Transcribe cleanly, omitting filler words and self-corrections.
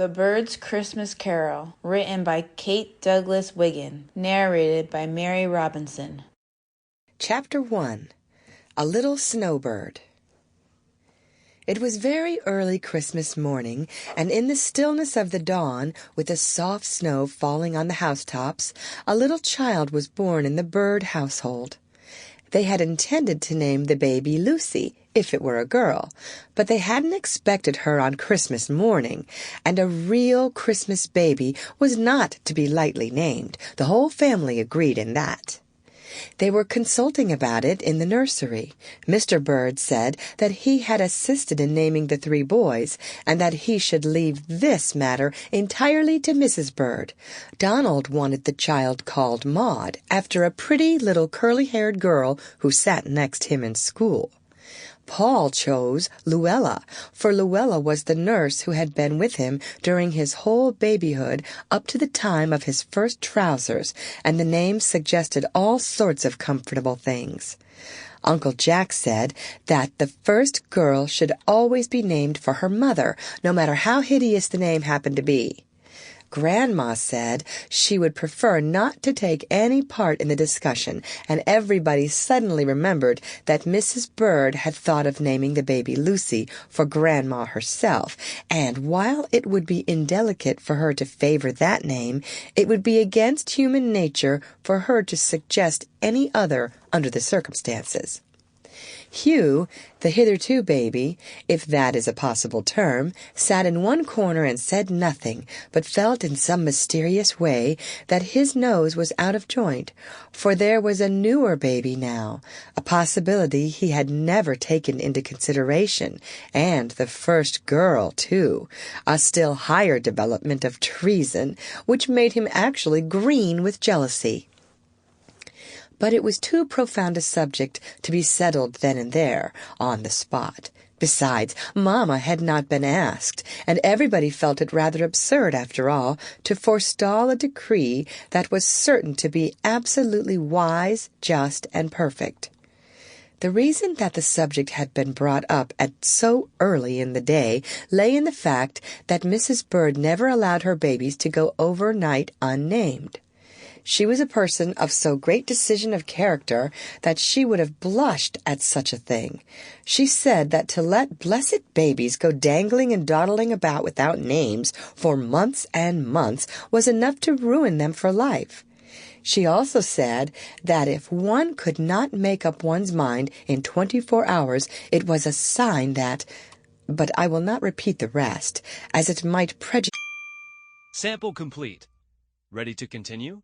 The Bird's Christmas Carol, written by Kate Douglas Wiggin, narrated by Mary Robinson. Chapter 1. A Little Snowbird. It was very early Christmas morning, and in the stillness of the dawn, with the soft snow falling on the housetops, a little child was born in the Bird household. They had intended to name the baby Lucy, if it were a girl, but they hadn't expected her on Christmas morning, and a real Christmas baby was not to be lightly named. The whole family agreed in that. They were consulting about it in the nursery. Mr. Bird said that he had assisted in naming the 3 boys, and that he should leave this matter entirely to Mrs. Bird. Donald wanted the child called Maud, after a pretty little curly-haired girl who sat next him in school. Paul chose Luella, for Luella was the nurse who had been with him during his whole babyhood up to the time of his first trousers, and the name suggested all sorts of comfortable things. Uncle Jack said that the first girl should always be named for her mother, no matter how hideous the name happened to be. Grandma said she would prefer not to take any part in the discussion, and everybody suddenly remembered that Mrs. Bird had thought of naming the baby Lucy for Grandma herself, and while it would be indelicate for her to favor that name, it would be against human nature for her to suggest any other under the circumstances. Hugh, the hitherto baby, if that is a possible term, sat in one corner and said nothing, but felt in some mysterious way that his nose was out of joint, for there was a newer baby now, a possibility he had never taken into consideration, and the first girl, too, a still higher development of treason, which made him actually green with jealousy. But it was too profound a subject to be settled then and there, on the spot. Besides, Mamma had not been asked, and everybody felt it rather absurd, after all, to forestall a decree that was certain to be absolutely wise, just, and perfect. The reason that the subject had been brought up at so early in the day lay in the fact that Mrs. Bird never allowed her babies to go overnight unnamed. She was a person of so great decision of character that she would have blushed at such a thing. She said that to let blessed babies go dangling and dawdling about without names for months and months was enough to ruin them for life. She also said that if one could not make up one's mind in 24 hours, it was a sign that... But I will not repeat the rest, as it might prejudice... Sample complete. Ready to continue?